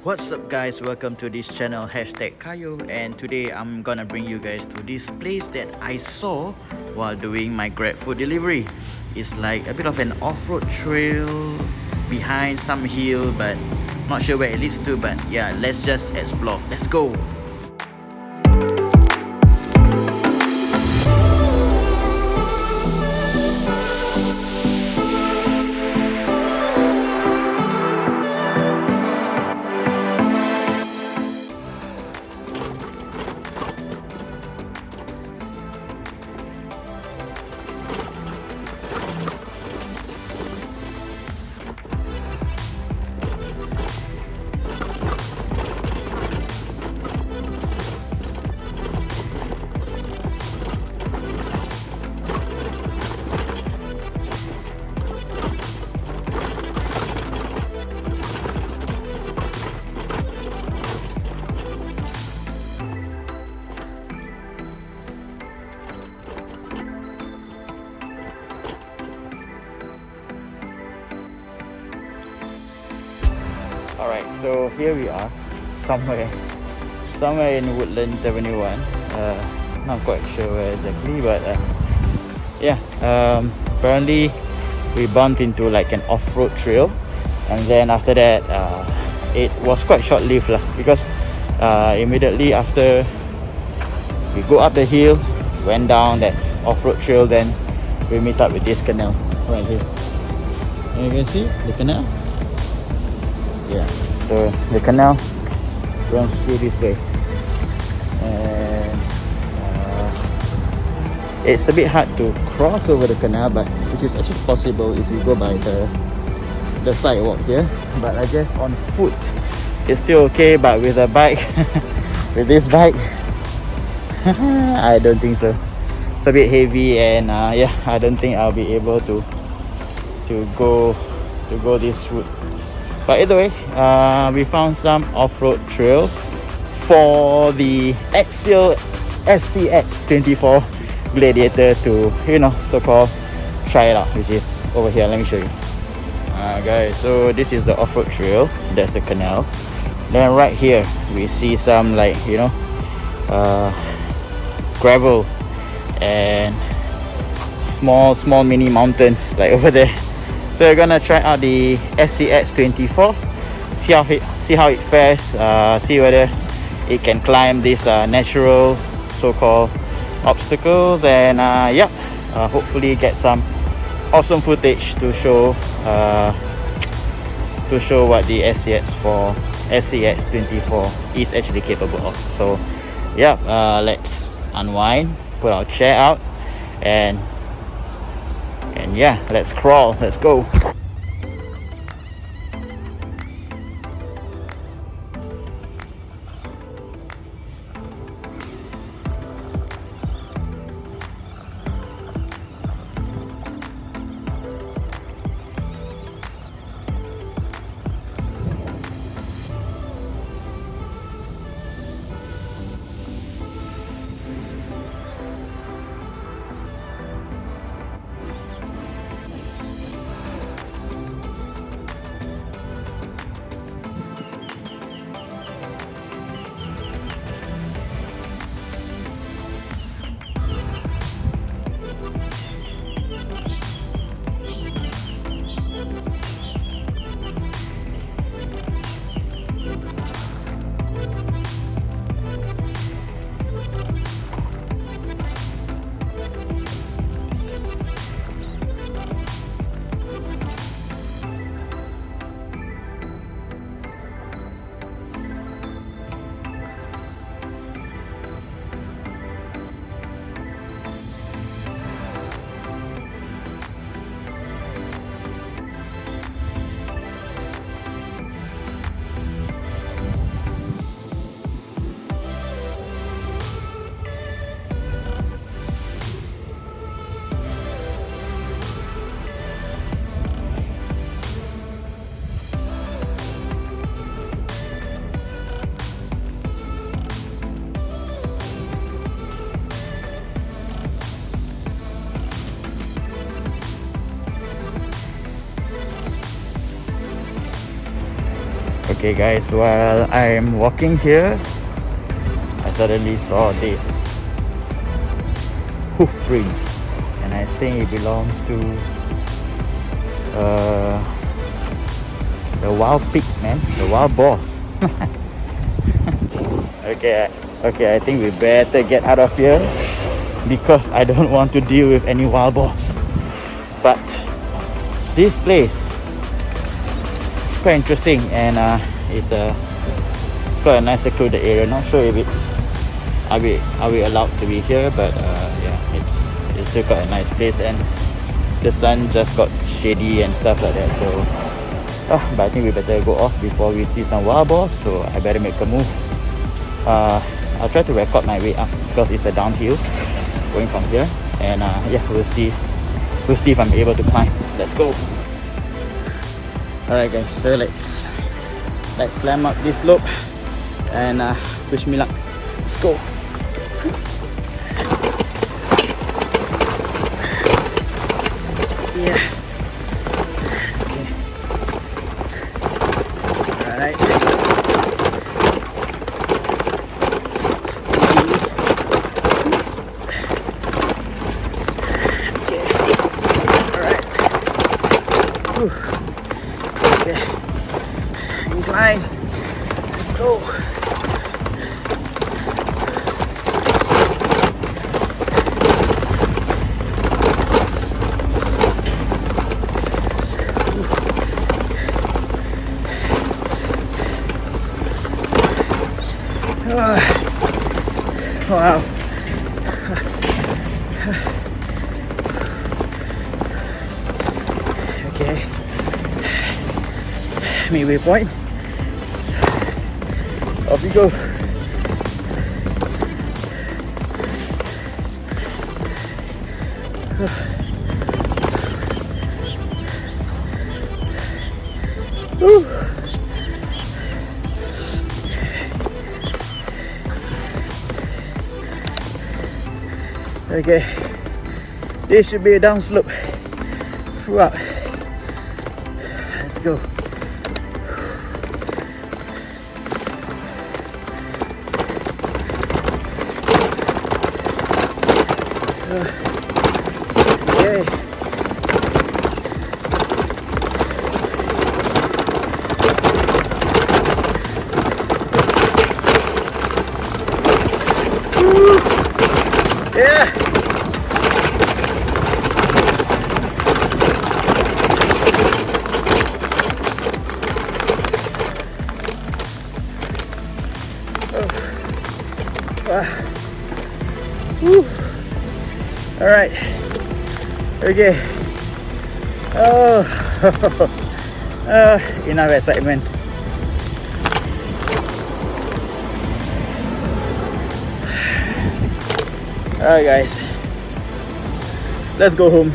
What's up guys, welcome to this channel #Kayo, and today I'm gonna bring you guys to this place that I saw while doing my Grab food delivery. It's like a bit of an off-road trail behind some hill, but not sure where it leads to, but yeah, let's just explore. Let's go. Alright, so here we are, somewhere in Woodlands Avenue 1. Not quite sure where exactly, but yeah, apparently we bumped into like an off-road trail, and then after that it was quite short-lived lah, because immediately after we go up the hill, went down that off-road trail, then we meet up with this canal right here. And you can see the canal. Yeah, so the canal runs through this way, and it's a bit hard to cross over the canal, but which is actually possible if you go by the sidewalk here. But I guess on foot it's still okay, but with a bike with this bike I don't think so. It's a bit heavy, and yeah, I don't think I'll be able to go this route. But either way, we found some off-road trail for the axial SCX24 Gladiator to, so-called try it out, which is over here. Let me show you. Guys, so this is the off-road trail. That's the canal. Then right here, we see some gravel and small mini mountains like over there. So we're gonna try out the SCX24, see how it fares, see whether it can climb these natural so-called obstacles, and hopefully get some awesome footage to show what the SCX24 is actually capable of. So yeah, let's unwind, put our chair out, and yeah, let's crawl, let's go. Okay guys, while I'm walking here, I suddenly saw this hoof prints, and I think it belongs to the wild pigs, man, the wild boars. Okay, I think we better get out of here because I don't want to deal with any wild boars. But this place is quite interesting, and it's quite a nice secluded area. Not sure if are we allowed to be here, but yeah, it's still quite a nice place, and the sun just got shady and stuff like that. So but I think we better go off before we see some wild boars, so I better make a move. I'll try to record my way up because it's a downhill going from here, and yeah, we'll see if I'm able to climb. Let's go. Alright guys, so let's climb up this slope, and wish me luck. Let's go. Yeah. Okay. Alright. Okay, incline. Let's go. Wow. Okay. Midway point. Off we go. Okay, this should be a down slope throughout. Let's go. Okay. Yeah. All right. Okay. Oh, enough excitement. All right, guys. Let's go home.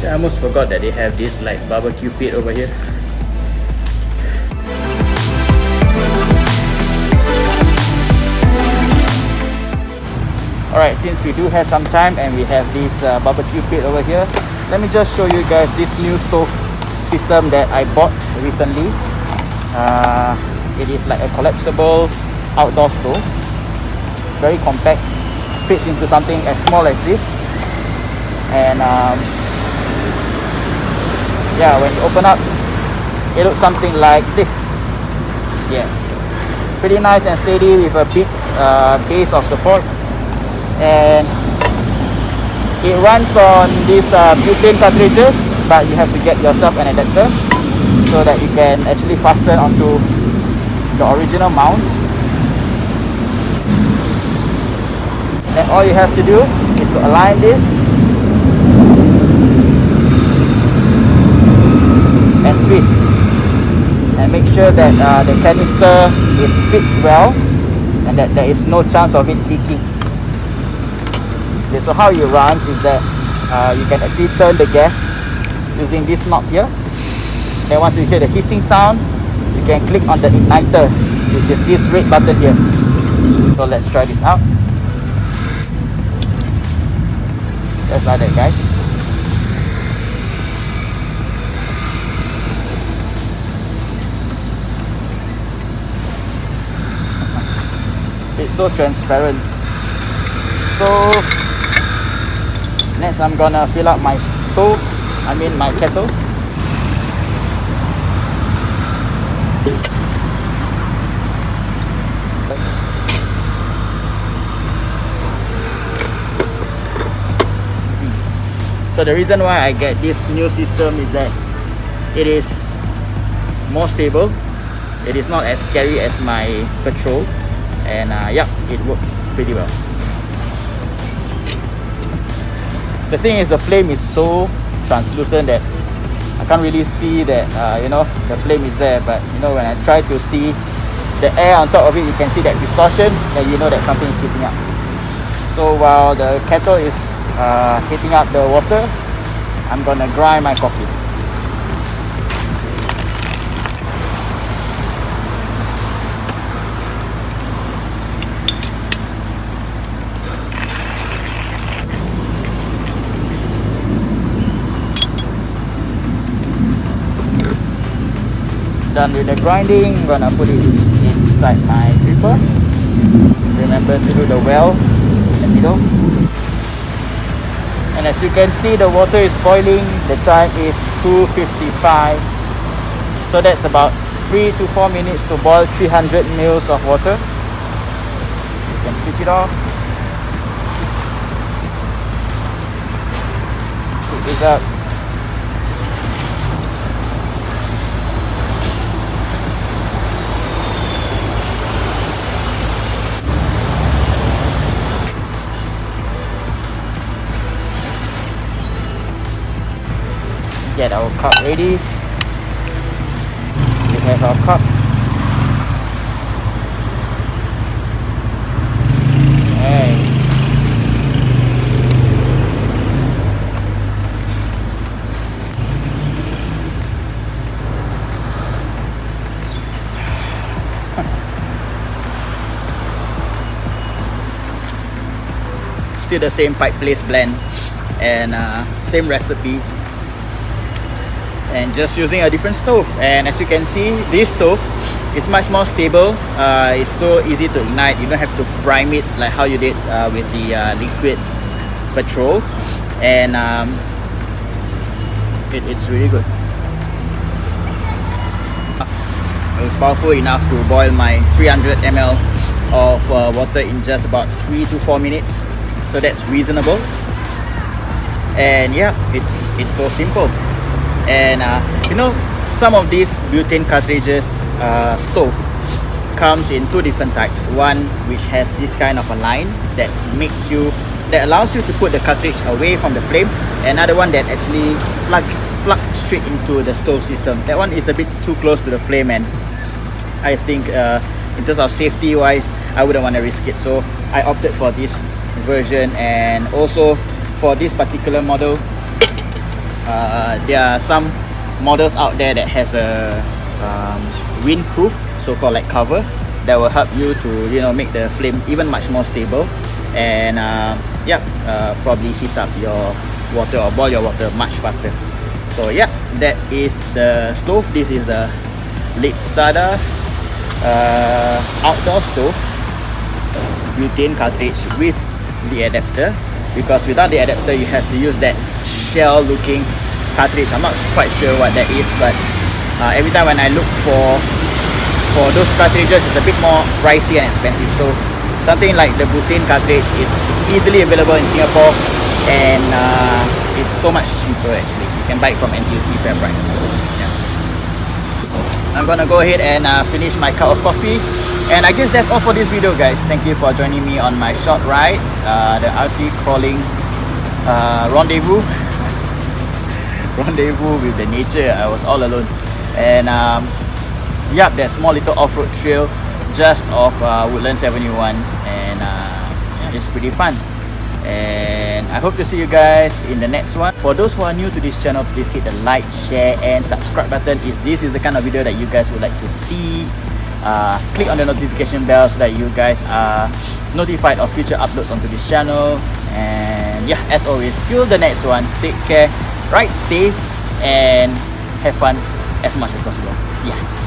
I almost forgot that they have this like barbecue pit over here. Alright, since we do have some time and we have this barbecue pit over here, let me just show you guys this new stove system that I bought recently. It is like a collapsible outdoor stove, very compact, fits into something as small as this, and yeah, when you open up, it looks something like this. Yeah, pretty nice and steady with a big base of support, and it runs on these butane cartridges, but you have to get yourself an adapter so that you can actually fasten onto the original mount. And all you have to do is to align this and twist, and and make sure that the canister is fit well and that there is no chance of it leaking. Okay, so how it runs is that you can actually turn the gas using this knob here. Then once you hear the hissing sound, you can click on the igniter, which is this red button here. So let's try this out. Just like that, guys. It's so transparent. So next I'm gonna fill up my stove, my kettle. So the reason why I get this new system is that it is more stable. It is not as scary as my petrol, and yeah, it works pretty well. The thing is, the flame is so translucent that I can't really see that the flame is there, but when I try to see the air on top of it, you can see that distortion, then you know that something is heating up. So while the kettle is heating up the water, I'm gonna grind my coffee. Done with the grinding, I'm gonna put it inside my dripper. Remember to do the well in the middle. And as you can see, the water is boiling. The time is 2:55. So that's about 3 to 4 minutes to boil 300 ml of water. You can switch it off. Switch this up. Get our cup ready. We have our cup. Okay. Still the same pipe place blend and same recipe, and just using a different stove. And as you can see, this stove is much more stable. It's so easy to ignite. You don't have to prime it like how you did with the liquid petrol, and it's really good. It was powerful enough to boil my 300 ml of water in just about 3 to 4 minutes, so that's reasonable. And yeah, it's so simple. And some of these butane cartridges stove comes in two different types. One which has this kind of a line that allows you to put the cartridge away from the flame. Another one that actually plug straight into the stove system. That one is a bit too close to the flame, and I think in terms of safety wise, I wouldn't want to risk it. So I opted for this version. And also for this particular model, there are some models out there that has a windproof, so-called like cover, that will help you to make the flame even much more stable, and probably heat up your water or boil your water much faster. So yeah, that is the stove. This is the Lixada outdoor stove butane cartridge with the adapter, because without the adapter you have to use that shell looking cartridge. I'm not quite sure what that is, but every time when I look for those cartridges, it's a bit more pricey and expensive. So something like the butane cartridge is easily available in Singapore, and it's so much cheaper actually. You can buy it from NTUC FairPrice. Yeah. I'm gonna go ahead and finish my cup of coffee, and I guess that's all for this video, guys. Thank you for joining me on my short ride, the RC crawling rendezvous with the nature. I was all alone, and Yup, that small little off-road trail just off Woodlands Avenue 1, and yeah, it's pretty fun. And I hope to see you guys in the next one. For those who are new to this channel, please hit the like, share and subscribe button if this is the kind of video that you guys would like to see. Click on the notification bell so that you guys are notified of future uploads onto this channel. And yeah, as always, till the next one, take care, ride safe and have fun as much as possible. See ya.